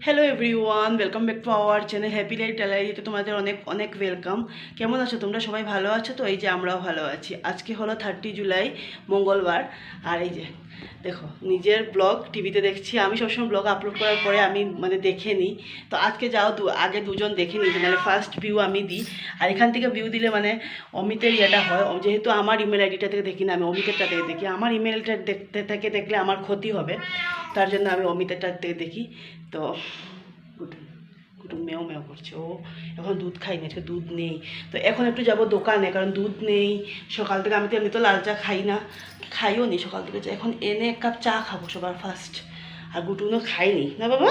Hello everyone, welcome back to our channel happy life ডায়েরিতে তোমাদের অনেক অনেক ওয়েলকাম। কেমন আছো তোমরা? সবাই ভালো আছো তো? এই যে আমরাও ভালো আছি। আজকে হলো 30 জুলাই, মঙ্গলবার। আর এই যে দেখো, নিজের ব্লগ টিভিতে দেখছি। আমি সবসময় ব্লগ আপলোড করার পরে আমি দেখে নিই। তো আজকে যাও আগে দুজন দেখে নিই, মানে ফার্স্ট ভিউ আমি দিই। আর এখান থেকে ভিউ দিলে অমিতের ইয়েটা হয়, যেহেতু আমার ইমেল আইডিটা থেকে দেখি না, আমি অমিতেরটা থেকে দেখি। আমার ইমেলটা দেখলে আমার ক্ষতি হবে, তার জন্য আমি অমিতেরটা থেকে দেখি। তো কুটুম মেও মেও করছে। ও এখন দুধ খাই না, আজকে দুধ নেই। তো এখন একটু যাব দোকানে, কারণ দুধ নেই সকাল থেকে। আমি তো এমনি তো লাল চা খাই না, খাইও নি সকাল থেকে। এখন এনে এক কাপ চা খাবো সবার ফার্স্ট। আর গুটুনও খাইনি না বাবা?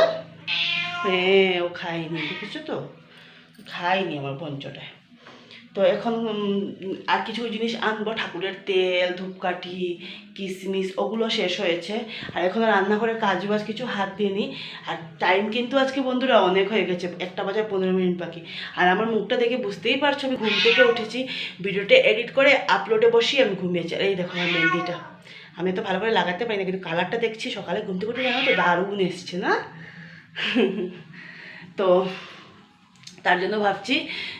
হ্যাঁ, ও খাইনি, দেখেছো তো, খাইনি আমার পঞ্চটায়। তো এখন আর কিছু জিনিস আনবো, ঠাকুরের তেল, ধূপকাঠি, কিশমিশ, ওগুলো শেষ হয়েছে। আর এখন রান্নাঘরের কাজ বাজ কিছু হাত দিয়ে নিই। আর টাইম কিন্তু আজকে বন্ধুরা অনেক হয়ে গেছে, 1টা বাজে 15 মিনিট বাকি। আর আমার মুখটা দেখে বুঝতেই পারছো আমি ঘুম থেকে উঠেছি, ভিডিওটা এডিট করে আপলোডে বসিয়ে আমি ঘুমিয়েছি। আর এই দেখো আমার মেহেন্দিটা, আমি তো ভালো করে লাগাতে পারি না, কিন্তু কালারটা দেখছি সকালে ঘুম থেকে উঠে, জানো তো দারুণ এসছে না? তো তার জন্য ভাবছি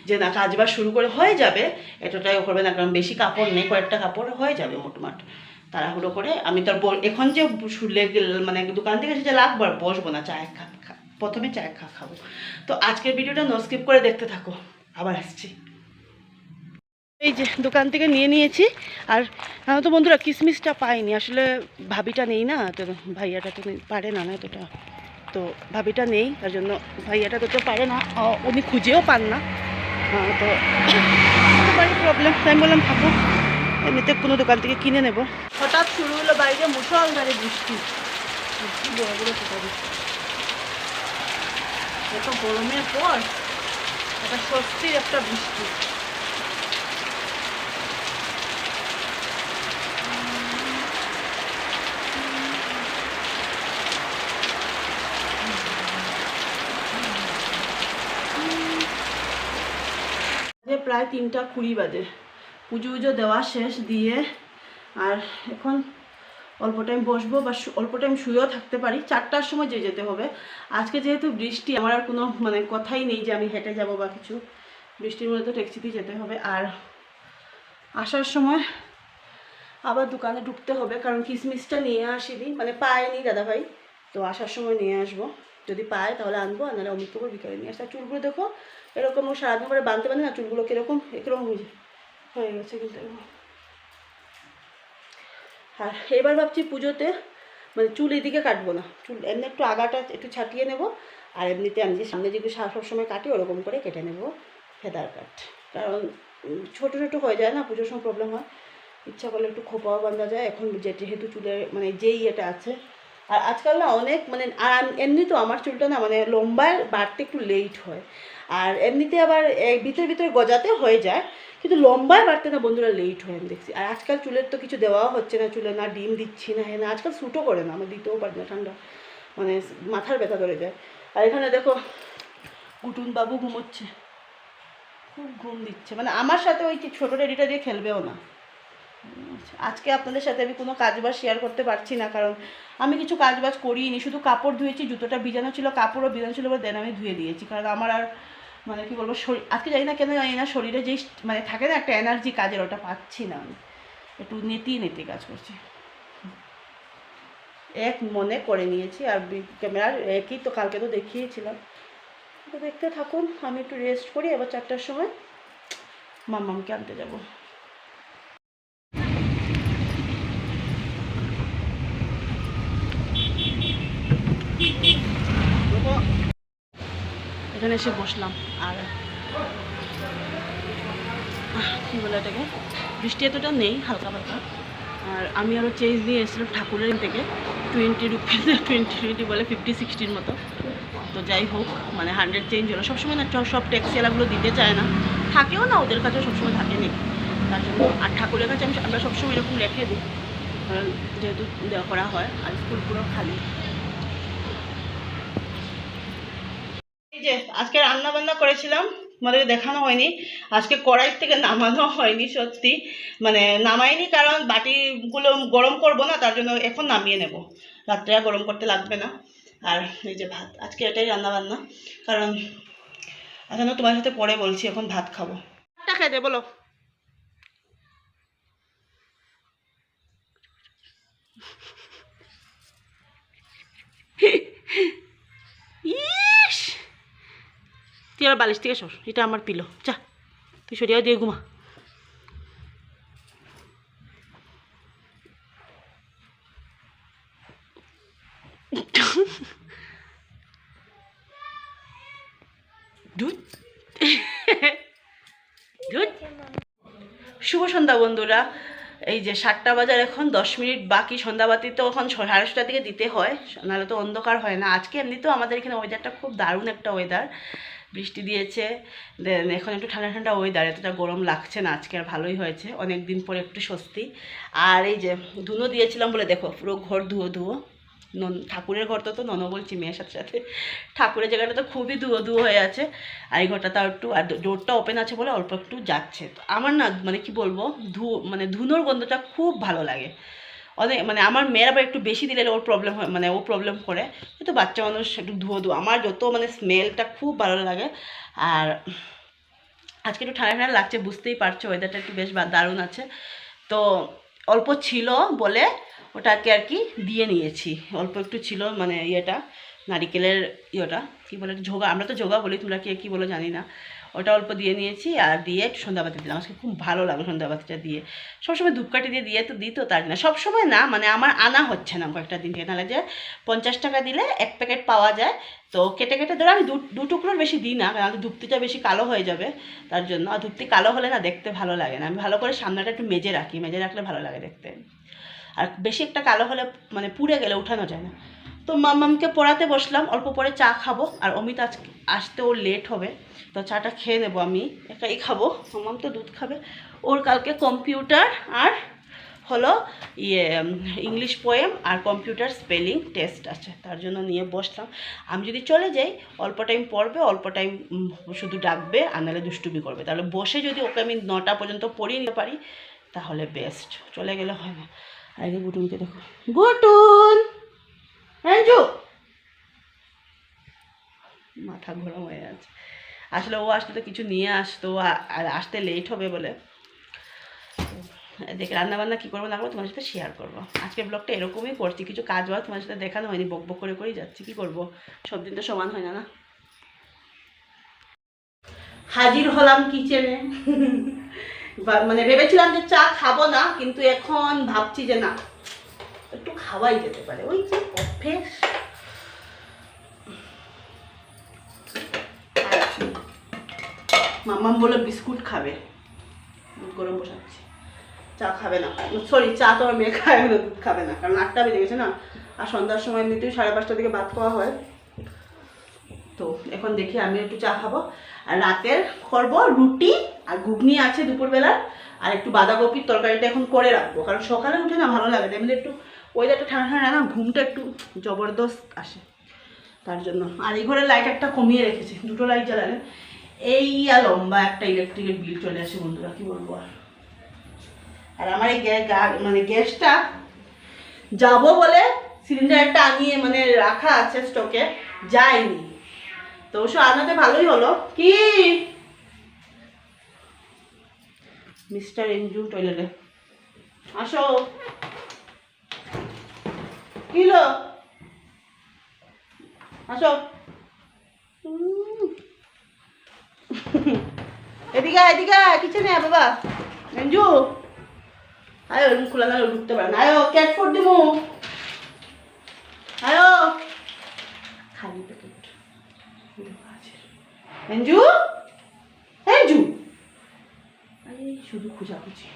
যে না, কাজবাজ শুরু করে হয়ে যাবে, এতটাও করবে না, কারণ বেশি কাপড় নেই, কয়েকটা কাপড় হয়ে যাবে মোটমাট। তাড়াহুড়ো করে আমি তো এখন যে শুনলে দোকান থেকে এসে লাগবো, আর বসবো না, চায়ের প্রথমে চায়ের খাবো। তো আজকের ভিডিওটা নো স্কিপ করে দেখতে থাকো, আবার আসছি। এই যে দোকান থেকে নিয়ে নিয়েছি। আর আমি তো বন্ধুরা কিশমিশটা পাইনি, আসলে ভাবিটা নেই না, তো ভাইয়াটা তো পারে না এতটা। তো ভাবিটা নেই, তার জন্য ভাইয়াটা তো পারে না, উনি খুঁজেও পান না। তো প্রবলেম, তাই বললাম থাকুক, এমনিতে কোনো দোকান থেকে কিনে নেব। হঠাৎ শুরু হলো বাইরে মুষলধারে বৃষ্টি, বড় বড় ফোটা বৃষ্টি। এত গরমের পর একটা স্বস্তির একটা বৃষ্টি। প্রায় 3টা 20 বাজে, পুজো দেওয়া শেষ দিয়ে। আর এখন অল্প টাইম বসবো, বা অল্প টাইম শুয়েও থাকতে পারি। 4টার সময় যেতে হবে। আজকে যেহেতু বৃষ্টি, আমার আর কোনো কথাই নেই যে আমি হেঁটে যাব বা কিছু। বৃষ্টির মধ্যে তো ট্যাক্সিতেই যেতে হবে। আর আসার সময় আবার দোকানে ঢুকতে হবে, কারণ কিশমিশটা নিয়ে আসিনি, পায়নি দাদাভাই। তো আসার সময় নিয়ে আসবো, যদি পায় তাহলে আনবো, আর নাহলে অমিত করে বিকালে নিয়ে আসতে। চুলগুলো দেখো এরকম, ও সারাদিন করে বাঁধতে পারে না, চুলগুলো কীরকম এরকম হয়ে গেছে কিন্তু। আর এবার ভাবছি পুজোতে চুল এদিকে কাটবো না, চুল এমনি একটু আগাটা একটু ছাটিয়ে নেব। আর এমনিতে আমি যে সামনে যেগুলো সবসময় কাটি ওরকম করে কেটে নেব ফেদার কাট, কারণ ছোটো ছোটো হয়ে যায় না, পুজোর সময় প্রবলেম হয়। ইচ্ছা করলে একটু খোপাও বাঁধা যায় এখন, যেহেতু চুলের যেই ইয়েটা আছে। আর আজকাল না অনেক আর এমনি তো আমার চুলটা না লম্বায় বাড়তে একটু লেট হয়। আর এমনিতে আবার ভিতর ভিতর গজাতে হয়ে যায়, কিন্তু লম্বায় বাড়তে না বন্ধুরা লেট হয় আমি দেখছি। আর আজকাল চুলের তো কিছু দেওয়াও হচ্ছে না, চুলে না ডিম দিচ্ছি না, হ্যাঁ না, আজকাল শ্যুটও করে না, আমি দিতেও পারি না, ঠান্ডা মাথার ব্যথা ধরে যায়। আর এখানে দেখো কুটুন বাবু ঘুমোচ্ছে, খুব ঘুম দিচ্ছে, আমার সাথে ওই ছোটো রেডিটা দিয়ে খেলবেও না। আজকে আপনাদের সাথে আমি কোনো কাজবাজ শেয়ার করতে পারছি না, কারণ আমি কিছু কাজবাজ করিনি, শুধু কাপড় ধুয়েছি, জুতোটা ভিজানো ছিল, কাপড়ও ভিজানো ছিল, দেন আমি ধুয়ে দিয়েছি। কারণ আমার আর কী বলবো, আজকে জানি না কেন জানি না, শরীরে যেই থাকে না একটা এনার্জি কাজের, ওটা পাচ্ছি না আমি, একটু নেতিয়ে কাজ করছি। এক মনে করে নিয়েছি, আর ক্যামেরার একই তো, কালকে তো দেখিয়েছিলাম। তো দেখতে থাকুন, আমি একটু রেস্ট করি, এবার 4টার সময় মাম্মামকে আনতে যাবো। এখানে এসে বসলাম। আর কী বলে এটাকে, বৃষ্টি এতটা নেই, হালকা হালকা। আর আমি আরও চেঞ্জ দিয়ে এসেছিলাম ঠাকুরের থেকে 20 রুপিস, 20 বলে 50-60 মতো। তো যাই হোক, 100 চেঞ্জ হলো। সবসময় না সব ট্যাক্সিওয়ালাগুলো দিতে চায় না, থাকেও না, ওদের কাছেও সবসময় থাকে নেই, তার জন্য। আর ঠাকুরের কাছে আমরা সবসময় এরকম রেখে দিই, যেহেতু দেওয়া করা হয়। আর স্কুল পুরো খালি। এই যে আজকে রান্না বান্না করেছিলাম, তোমাদের দেখানো হয়নি। আজকে কড়াই থেকে নামানো হয়নি সত্যি, নামাইনি, কারণ বাটিগুলো গরম করব না, তার জন্য এখন নামিয়ে নেব, রাত্রে আর গরম করতে লাগবে না। আর এই যে ভাত, আজকে এটাই রান্না বান্না, কারণ এখন তোমার সাথে পরে বলছি, এখন ভাত খাবো। খেয়ে দে বলো। ইস, তুই আর বালিশ থেকে সর, এটা আমার পিলো, যা তুই সরিয়া দিয়ে ঘুমা। শুভ সন্ধ্যা বন্ধুরা। এই যে 7টা বাজার, এখন 10 মিনিট বাকি। সন্ধ্যাবাতি তো এখন 6:30টার দিকে দিতে হয়, নাহলে তো অন্ধকার হয় না। আজকে এমনিতেও আমাদের এখানে ওয়েদারটা খুব দারুণ একটা ওয়েদার, বৃষ্টি দিয়েছে, দেন এখন একটু ঠান্ডা ঠান্ডা ওয়েদার, এতটা গরম লাগছে না আজকে, আর ভালোই হয়েছে, অনেক দিন পরে একটু স্বস্তি। আর এই যে ধুনো দিয়েছিলাম বলে দেখো পুরো ঘর ধুয়ো ধুয়ো। ঠাকুরের ঘরটা তো নন বলছি মেয়ের সাথে সাথে, ঠাকুরের জায়গাটা তো খুবই ধুয়ো ধুয়ো হয়ে আছে। আর এই ঘরটা তাও একটু, আর ডোরটা ওপেন আছে বলে অল্প একটু যাচ্ছে। তো আমার না মানে কি বলবো, মানে ধুনোর গন্ধটা খুব ভালো লাগে অনেক। মানে আমার মেয়ের আবার একটু বেশি দিলে ওর প্রবলেম হয়, মানে ও প্রবলেম করে, তো বাচ্চা মানুষ একটু ধুয়ো ধুয়ো, আমার যত মানে স্মেলটা খুব ভালো লাগে। আর আজকে একটু ঠান্ডা ঠান্ডা লাগছে, বুঝতেই পারছো ওয়েদারটা একটু বেশ দারুণ আছে। তো অল্প ছিল বলে ওটাকে আর কি দিয়ে নিয়েছি, অল্প একটু ছিল, মানে ইয়েটা নারিকেলের ইয়েটা কী বলে, ঝোগা, আমরা তো ঝোগা বলি, তোমরা কি বলো জানি না, ওটা অল্প দিয়ে নিয়েছি। আর দিয়ে একটু সন্ধ্যাবাতি দিলাম, আজকে খুব ভালো লাগলো সন্ধ্যাবাতিটা দিয়ে। সবসময় ধূপকাঠি দিয়ে তো দিত, তার না সবসময় না, মানে আমার আনা হচ্ছে না কয়েকটা দিন থেকে, নাহলে যে 50 টাকা দিলে 1 প্যাকেট পাওয়া যায়। তো কেটে কেটে ধরো আমি দু টুকরোর বেশি দিই না, কারণ ধূপতিটা বেশি কালো হয়ে যাবে তার জন্য। আর ধূপতি কালো হলে না দেখতে ভালো লাগে না, আমি ভালো করে সামনেটা একটু মেজে রাখি, মেজে রাখলে ভালো লাগে দেখতে। আর বেশি একটা কালো হলে মানে পুড়ে গেলে উঠানো যায় না। তো মাম্মামকে পড়াতে বসলাম, অল্প পরে চা খাবো, আর অমিত আজকে আসতে ওর লেট হবে, তো চাটা খেয়ে নেবো, আমি একাই খাবো, মাম্মাম তো দুধ খাবে। ওর কালকে কম্পিউটার আর হলো ইংলিশ পোয়েম আর কম্পিউটার স্পেলিং টেস্ট আছে, তার জন্য নিয়ে বসলাম। আমি যদি চলে যাই অল্প টাইম পড়বে, অল্প টাইম শুধু ডাকবে, আর নাহলে দুষ্টুমি করবে। তাহলে বসে যদি ওকে আমি 9টা পর্যন্ত পড়িয়ে নিতে পারি তাহলে বেস্ট, চলে গেলে হয় না। আগে গুটুনকে দেখো, গুটুন হ্যাঞ্জু, মাথা ঘোরা হয়ে আছে। আসলে ও আসলে তো কিছু নিয়ে আসতো, আর আসতে লেট হবে বলে দেখে রান্নাবান্না কী করবো না করবো তোমার সাথে শেয়ার করবো। আজকে ব্লগটা এরকমই করছি, কিছু কাজ বাজ তোমার সাথে দেখানো হয়নি, বক বক করে করেই যাচ্ছি, কী করবো, সব দিন তো সমান হয় না না। হাজির হলাম কিচেনে। মানে ভেবেছিলাম যে চা খাবো না, কিন্তু এখন ভাবছি যে না, একটু খাওয়াই যেতে পারে, ওই যে অভ্যেস। মাম্মাম বলে বিস্কুট খাবে, দুধ গরম বসাচ্ছি, চা খাবে না, সরি চা তো আমার মেয়ে খাবে না, দুধ খাবে না, কারণ 8টা বেজে গেছে না, আর সন্ধ্যার সময় এমনিতেই 5:30টার দিকে ভাত খাওয়া হয়। তো এখন দেখি আমি একটু চা খাবো, আর রাতের করবো রুটি আর ঘুগনি আছে দুপুরবেলার, আর একটু বাঁধাকপির তরকারিটা এখন করে রাখবো, কারণ সকালে উঠে না ভালো লাগে, এমনি একটু ওয়েদারটা ঠান্ডা ঠান্ডা না, ঘুমটা একটু জবরদস্ত আসে তার জন্য। আর এই ঘরের লাইট একটা কমিয়ে রেখেছি, 2টো লাইট জ্বালালে এই লম্বা একটা ইলেকট্রিকের বিল চলে আসে বন্ধুরা, কি বলবো। আর আমার এই মানে গ্যাসটা যাবো বলে সিলিন্ডারটা আনিয়ে মানে রাখা আছে স্টকে, যায়নি, তো অবশ্য আনাতে ভালোই হলো। কি মিস্টার এনজু টয়লেটে, আসো, কিলো আসো, এদিকে এদিকে কিচেনে বাবা, এনজু আয়ো, রুম খোলা না ঢুকতে পারে না, আয়ো ক্যাট ফুড দিমু, আয়ো খালি প্যাকেট এনজু, এনজু আরে শুধু খোঁজাখুঁজি,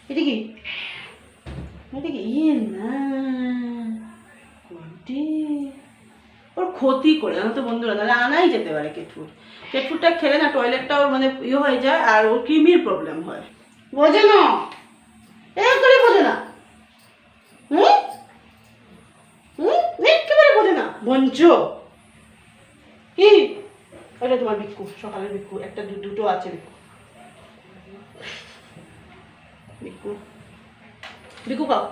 এটা কি, এটা কি, ইয়ে না ওর ক্ষতি করে জানো তো বন্ধুরা, নাহলে আনাই যেতে পারে কেটফুড, কেটফুডটা খেলে না টয়লেটটা ওর মানে ইয়ে হয়ে যায়, আর ওর ক্রিমির প্রবলেম হয়, বোঝে না, একেবারে বোঝে না, একেবারে বোঝে না, বঞ্চ কি, এটা তোমার বিক্কু, সকালের বিক্কু, একটা দুটো আছে বিক্কু, বিক্কু বিক্কু খাও।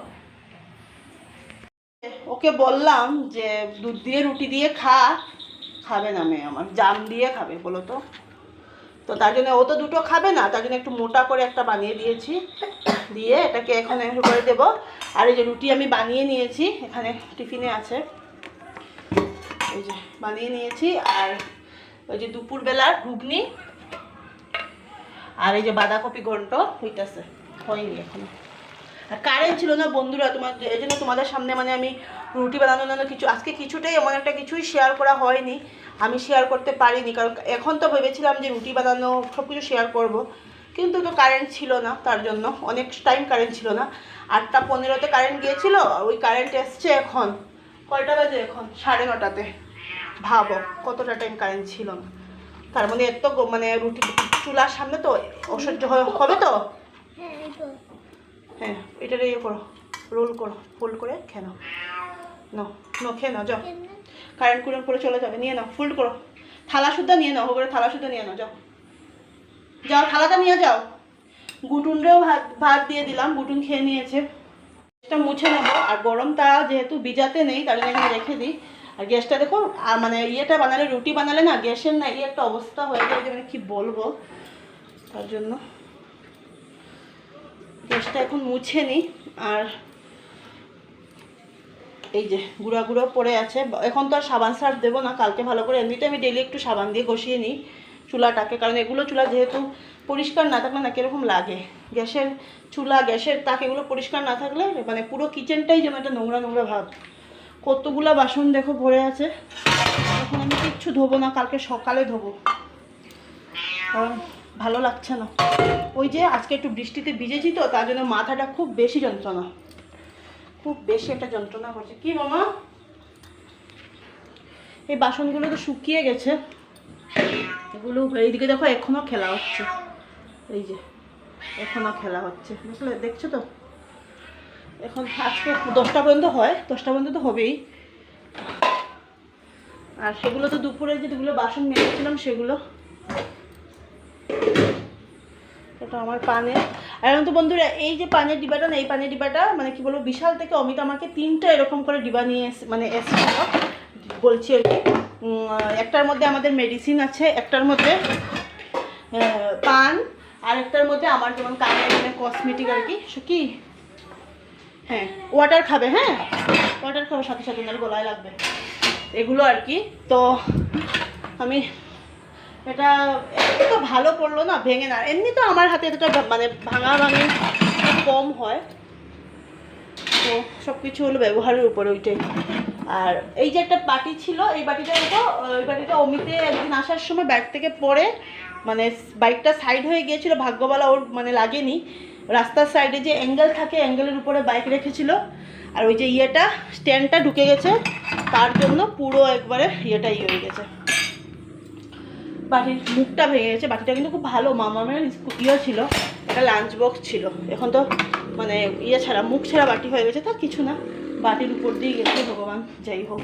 ওকে বললাম যে দুধ দিয়ে রুটি দিয়ে খাবে না মেয়ে আমার, জাম দিয়ে খাবে বলো তো। তো তার জন্য ও তো দুটো খাবে না, তার জন্য একটু মোটা করে একটা বানিয়ে দিয়েছি, দিয়ে এটাকে এখন একটু করে দেবো। আর এই যে রুটি আমি বানিয়ে নিয়েছি, এখানে টিফিনে আছে, এই যে বানিয়ে নিয়েছি। আর ওই যে দুপুরবেলার ঘুগনি, আর এই যে বাঁধাকপি ঘন্ট হইতেছে, হয়নি এখনো। আর কারেন্ট ছিল না বন্ধুরা, এই জন্য তোমাদের সামনে মানে আমি রুটি বানানো কিছু আজকে কিছুটাই এমন একটা কিছুই শেয়ার করা হয়নি, আমি শেয়ার করতে পারিনি। কারণ এখন তো ভেবেছিলাম যে রুটি বানানো সব কিছু শেয়ার করব, কিন্তু তো কারেন্ট ছিল না, তার জন্য অনেক টাইম কারেন্ট ছিল না। 8:15-তে কারেন্ট গিয়েছিল, ওই কারেন্ট এসছে এখন কয়টা বাজে, এখন 9:30-তে। ভাবো কতটা টাইম কারেন্ট ছিল না, তার মানে এত মানে রুটি চুলার সামনে তো অসহ্য হবে তো। হ্যাঁ এটার ইয়ে করো, রোল করো, ফোল্ড করে খেয়ে নাও, নো খেয়ে নাও, যাও। কারেন্ট কুরেন্ট করে চলে যাবে, নিয়ে নাও, ফোল্ড করো, থালা সুদ্ধা নিয়ে নাও, করে থালা সুদ্ধা নিয়ে নাও, যাও যাও, থালাটা নিয়ে যাও। গুটুনরেও ভাত দিয়ে দিলাম, গুটুন খেয়ে নিয়েছে। এটা মুছে নেবো, আর গরমটা যেহেতু ভিজাতে নেই তার জন্য এখানে রেখে দিই। আর গ্যাসটা দেখো, আর মানে ইয়েটা বানালে, রুটি বানালে না গ্যাসের না এই একটা অবস্থা হয়ে যায় যে মানে কী বলবো, তার জন্য গ্যাসটা এখন মুছে নিই। আর এই যে গুঁড়া গুঁড়ো পড়ে আছে, এখন তো আর সাবান সার্ফ দেবো না, কালকে ভালো করে, এমনিতে আমি ডেলি একটু সাবান দিয়ে ঘষিয়ে নিই চুলাটাকে, কারণ এগুলো চুলা যেহেতু পরিষ্কার না থাকলে না কীরকম লাগে, গ্যাসের চুলা গ্যাসের তাক এগুলো পরিষ্কার না থাকলে মানে পুরো কিচেনটাই যেমন একটা নোংরা নোংরা ভাব। কতগুলা বাসন দেখো ভরে আছে, এখন আমি কিচ্ছু ধোবো না, কালকে সকালে ধোবো, কারণ ভালো লাগছে না। ওই যে আজকে একটু বৃষ্টিতে ভিজেছি তো, তার জন্য মাথাটা খুব বেশি যন্ত্রণা, খুব বেশি একটা যন্ত্রণা করছে। কি মামা, এই বাসনগুলো তো শুকিয়ে গেছে, এগুলো এইদিকে দেখো এখনও খেলা হচ্ছে, এই যে এখনও খেলা হচ্ছে, বুঝলে, দেখছো তো। এখন আজকে 10টা পর্যন্ত হয়, 10টা পর্যন্ত তো হবেই। আর সেগুলো তো দুপুরে যেগুলো বাসন মেজেছিলাম সেগুলো, এটা আমার পানের। আর এখন তো বন্ধুরা এই যে পানের ডিবাটা না, এই পানের ডিবাটা মানে কি বলবো, বিশাল থেকে অমিত আমাকে 3টা এরকম করে ডিবা নিয়ে মানে এসেছিল, বলছি আর কি। একটার মধ্যে আমাদের মেডিসিন আছে, একটার মধ্যে পান, আর একটার মধ্যে আমার যেমন কানে মানে কসমেটিক আর কি হ্যাঁ ওয়াটার খাবে, হ্যাঁ ওয়াটার খাবে সাথে সাথে, নাহলে গলায় লাগবে, এগুলো আর কি। তো আমি এটা তো ভালো পড়লো না, ভেঙে না, এমনি তো আমার হাতে এতটা মানে ভাঙা ভাঙি কম হয়, তো সব কিছু হলো ব্যবহারের উপরে ওইটাই। আর এই যে একটা বাটি ছিল, এই বাটিটা তো, ওই বাটিটা অমিতে একদিন আসার সময় ব্যাগ থেকে পড়ে মানে বাইকটা সাইড হয়ে গিয়েছিল, ভাগ্যবালা ওর মানে লাগেনি, রাস্তার সাইডে যে অ্যাঙ্গেল থাকে অ্যাঙ্গেলের উপরে বাইক রেখেছিল, আর ওই যে ইয়েটা স্ট্যান্ডটা ঢুকে গেছে, তার জন্য পুরো একবারে ইয়েটা ইয়ে হয়ে গেছে, বাটির মুখটা ভেঙে গেছে। বাটিটা কিন্তু খুব ভালো, মামামের ইয়ে ছিল, একটা লাঞ্চ বক্স ছিল, এখন তো মানে ইয়ে ছাড়া মুখ ছাড়া বাটি হয়ে গেছে, তা কিছু না, বাটির উপর দিয়ে গেছে, ভগবান যাই হোক।